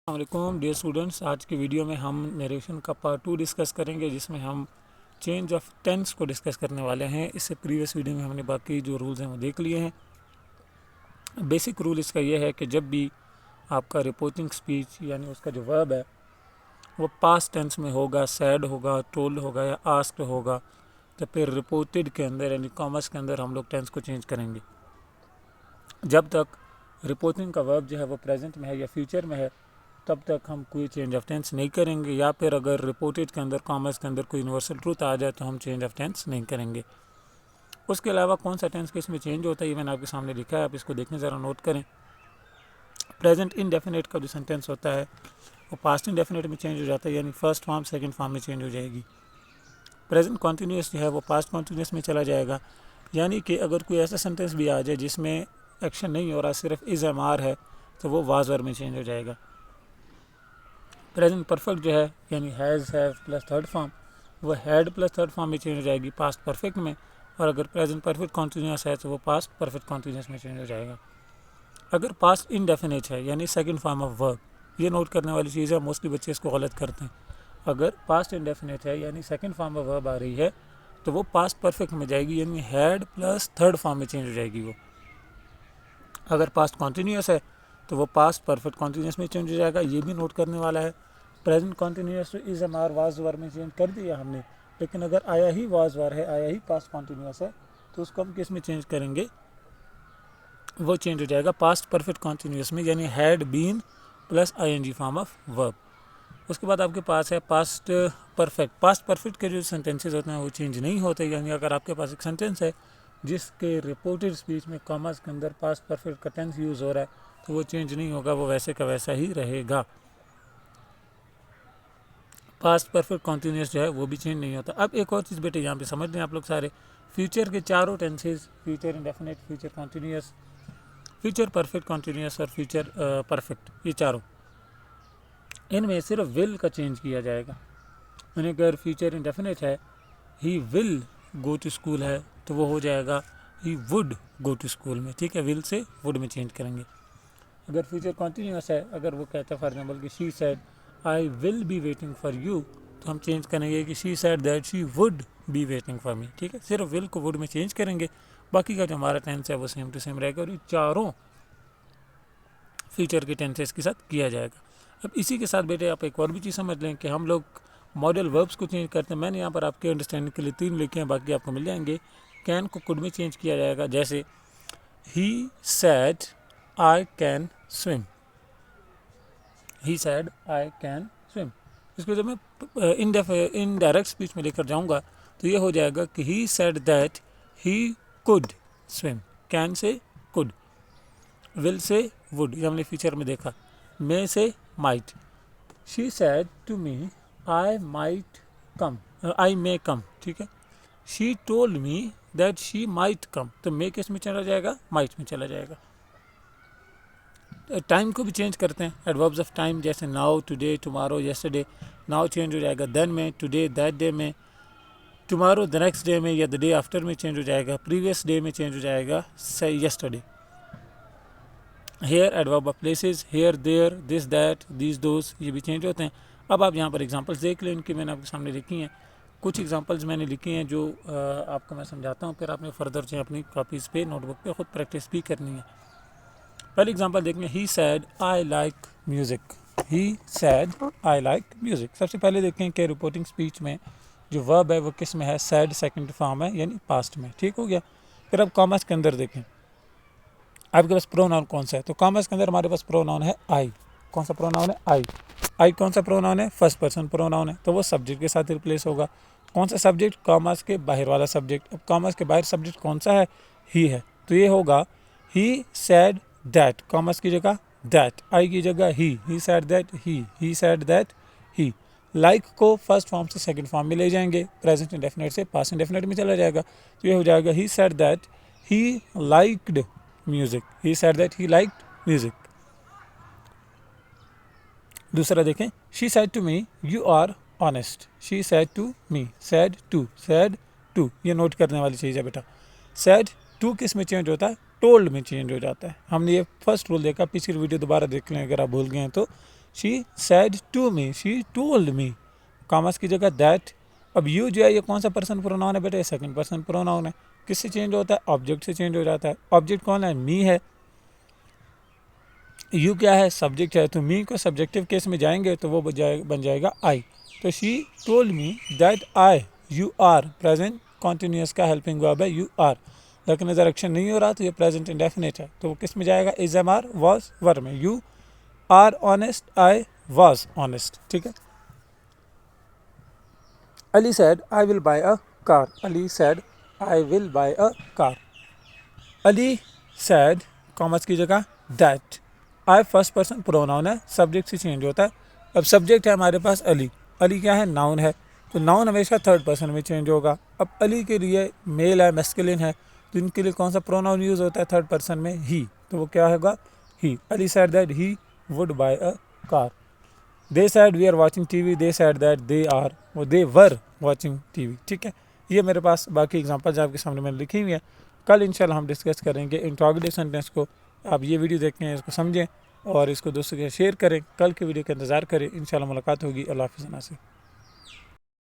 अस्सलामुअलैकुम dear students. आज के वीडियो में हम नरेशन का पार्ट 2 डिस्कस करेंगे, जिसमें हम चेंज ऑफ टेंस को डिस्कस करने वाले हैं। इससे प्रीवियस वीडियो में हमने बाकी जो रूल्स हैं वो देख लिए हैं। बेसिक रूल इसका यह है कि जब भी आपका रिपोर्टिंग स्पीच यानी उसका जो वर्ब है वो पास्ट टेंस में होगा, सैड होगा, टोल्ड होगा या आस्क्ड होगा, तो फिर रिपोर्टेड के अंदर यानी कॉमर्स के अंदर हम लोग टेंस को चेंज करेंगे। जब तक रिपोर्टिंग का वर्ब जो है वो प्रेजेंट में है या फ्यूचर में है तब तक हम कोई चेंज ऑफ टेंस नहीं करेंगे, या फिर अगर रिपोर्टेड के अंदर कॉमर्स के अंदर कोई यूनिवर्सल ट्रूथ आ जाए तो हम चेंज ऑफ टेंस नहीं करेंगे। उसके अलावा कौन सा टेंस किस में चेंज होता है ये मैंने आपके सामने लिखा है, आप इसको देखने ज़रा नोट करें। प्रेजेंट इनडेफिनेट का जो सेंटेंस होता है वो पास्ट इनडेफिनेट में चेंज हो जाता है, यानी फर्स्ट फॉर्म सेकेंड फॉर्म में चेंज हो जाएगी। प्रेजेंट कॉन्टीन्यूस जो है वो पास्ट कॉन्टीन्यूस में चला जाएगा, यानी कि अगर कोई ऐसा सेंटेंस भी आ जाए जिसमें एक्शन नहीं हो रहा, सिर्फ इज़ एम आर है, तो वो वाज वर में चेंज हो जाएगा। प्रेजेंट परफेक्ट जो है यानी has, have plus third form, वो हैड प्लस थर्ड फॉर्म में चेंज हो जाएगी पास्ट परफेक्ट में, और अगर प्रेजेंट परफेक्ट कॉन्टीन्यूस है तो वो पास्ट परफेक्ट कॉन्टीन्यूस में चेंज हो जाएगा। अगर पास्ट इनडेफिनिट है यानी सेकंड फॉर्म ऑफ वर्ब, ये नोट करने वाली चीज़ है, मोस्टली बच्चे इसको गलत करते हैं। अगर पास्ट इनडेफिनिट है यानी सेकंड फॉर्म ऑफ वर्ब आ रही है तो वो पास्ट परफेक्ट में जाएगी, यानी हैड प्लस थर्ड फॉर्म में चेंज हो जाएगी वो। अगर पास्ट कॉन्टीन्यूस है तो वो पास्ट परफेक्ट कॉन्टीन्यूस में चेंज हो जाएगा, ये भी नोट करने वाला है। प्रेजेंट कॉन्टीन्यूस तो is am are was were में चेंज कर दिया हमने, लेकिन अगर आया ही वाज वर है, आया ही पास्ट कॉन्टीन्यूस है, तो उसको हम किस में चेंज करेंगे, वो चेंज हो जाएगा पास्ट परफेक्ट कॉन्टीन्यूस में, यानी had been plus ING form of verb. उसके बाद आपके पास है पास्ट परफेक्ट। पास्ट परफेक्ट के जो सेंटेंसेस होते हैं वो चेंज नहीं होते, यानी अगर आपके पास एक सेंटेंस है जिसके रिपोर्टेड स्पीच में कॉमर्स के अंदर पास्ट परफेक्ट का टेंस यूज़ हो रहा है तो वो चेंज नहीं होगा, वो वैसे का वैसा ही रहेगा। पास्ट परफेक्ट कॉन्टीन्यूस जो है वो भी चेंज नहीं होता। अब एक और चीज़ बेटे यहाँ पे समझ लें आप लोग सारे, फ्यूचर के चारों tenses, future indefinite, future continuous, future perfect continuous और फ्यूचर परफेक्ट, ये चारों, इनमें सिर्फ विल का चेंज किया जाएगा। यानी अगर फ्यूचर इंडेफिनिट है, he will go to school है, तो वो हो जाएगा he would go to school में, ठीक है, विल से वुड में चेंज करेंगे। अगर फ्यूचर कॉन्टीन्यूस है, अगर वो कहता है फॉर एग्जाम्पल कि she said I will be waiting for you, तो हम चेंज करेंगे कि she said that she would be waiting for me, ठीक है, सिर्फ विल को वुड में चेंज करेंगे, बाकी का जो हमारा टेंस है वो सेम टू सेम रहेगा, और ये चारों फ्यूचर के टेंसेस के साथ किया जाएगा। अब इसी के साथ बेटे आप एक और भी चीज़ समझ लें कि हम लोग मॉडल वर्ब्स को चेंज करते हैं। मैंने यहाँ पर आपके अंडरस्टैंडिंग के लिए 3 लिखे हैं, बाकी आपको मिल जाएंगे। कैन को कुड में चेंज किया जाएगा, जैसे ही said I can swim, he said I can swim. इसको जब मैं इनडायरेक्ट स्पीच में लेकर जाऊँगा तो ये हो जाएगा कि he said that he could swim, can से कुड, विल से वुड, ये हमने फ्यूचर में देखा, मे से might. She said to me I might come, I may come, ठीक है। She told me that she might come, तो मे किस में चला जाएगा, माइट में चला जाएगा। टाइम को भी चेंज करते हैं, एडवर्ब्स ऑफ टाइम, जैसे now, today, tomorrow, yesterday, now change हो जाएगा देन में, टुडे दैट डे में, टुमारो द नेक्स्ट डे में या द डे आफ्टर में चेंज हो जाएगा, प्रीवियस डे में चेंज हो जाएगा yesterday. Here adverb of places, here, there, this, that, these, those, ये भी चेंज होते हैं। अब आप यहाँ पर एग्जांपल्स देख लें, इनकी मैंने आपके सामने लिखी हैं। कुछ एग्जांपल्स मैंने लिखी हैं जो आपको मैं समझाता हूँ, फिर आपने फर्दर जो है अपनी कॉपीज़ पे, नोटबुक पे खुद प्रैक्टिस भी करनी है। पहले एग्जांपल देख लें, he said I like music, he said I like music. सबसे पहले देखें कि रिपोर्टिंग स्पीच में जो वर्ब है वो किस में है, सैड सेकंड फॉर्म है यानी पास्ट में, ठीक हो गया। फिर अब कॉमर्स के अंदर देखें आपके पास प्रोनाउन कौन सा है, तो कॉमर्स के अंदर हमारे पास प्रोनाउन है आई। कौन सा प्रोनाउन है, आई। आई कौन सा प्रोनाउन है, फर्स्ट पर्सन प्रोनाउन है, तो वो सब्जेक्ट के साथ रिप्लेस होगा। कौन सा सब्जेक्ट, कॉमर्स के बाहर वाला सब्जेक्ट। अब कॉमर्स के बाहर सब्जेक्ट कौन सा है, ही है, तो ये होगा ही सैड दैट, कॉमर्स की जगह दैट, आई की जगह he said that he said that he. Like को फर्स्ट फॉर्म से सेकंड फॉर्म में ले जाएंगे, प्रेजेंट इंडेफिनिट से पास्ट इंडेफिनिट में चला जाएगा, तो ये हो जाएगा he said that he liked music, he said that he liked music. दूसरा देखें, she said to me you are honest, she said to me, said to, ये नोट करने वाली चीज़ है बेटा। सैड टू किस में चेंज होता है, टोल्ड में चेंज हो जाता है। हमने ये फर्स्ट रूल देखा, पिछली वीडियो दोबारा देख लें अगर आप भूल गए हैं तो। She said to me, she told me, commerce की जगह दैट। अब यू जो है ये कौन सा पर्सन प्रोनाउन है बेटा, सेकंड पर्सन प्रोनाउन है। किससे चेंज होता है, ऑब्जेक्ट से चेंज हो जाता है। ऑब्जेक्ट कौन है, मी है। यू क्या है, सब्जेक्ट है। तो मी को सब्जेक्टिव केस में जाएंगे तो वो बन जाएगा आई। तो she told me that I, you are present continuous का हेल्पिंग वर्ब है यू आर, लेकिन अगर एक्शन नहीं हो रहा तो ये प्रेजेंट इंडेफिनिट है, तो वो किस में जाएगा, is am are was verb में। You are honest, I was honest, ठीक है। Ali said I will buy a car, Ali said I will buy a car. Ali said commas की जगह that. I first person pronoun है, सब्जेक्ट से change होता है। अब सब्जेक्ट है हमारे पास अली, अली क्या है, नाउन है, तो नाउन हमेशा थर्ड पर्सन में चेंज होगा। अब अली के लिए मेल है, मैस्कुलिन है, तो इनके लिए कौन सा प्रोनाउन यूज होता है थर्ड पर्सन में, ही, तो वो क्या होगा, he. Ali said that he would buy a car. They said we are watching TV, they said that they are, वो दे वर वॉचिंग टीवी, ठीक है। ये मेरे पास बाकी एग्जांपल्स आपके सामने मैंने लिखी हुई है। कल इंशाल्लाह हम डिस्कस करेंगे इंट्रोगेटिव सेंटेंस को। आप ये वीडियो देखें, इसको समझें और इसको दोस्तों के शेयर करें। कल के वीडियो का इंतज़ार करें। इंशाल्लाह मुलाकात होगी। अल्लाह हाफ़िज़।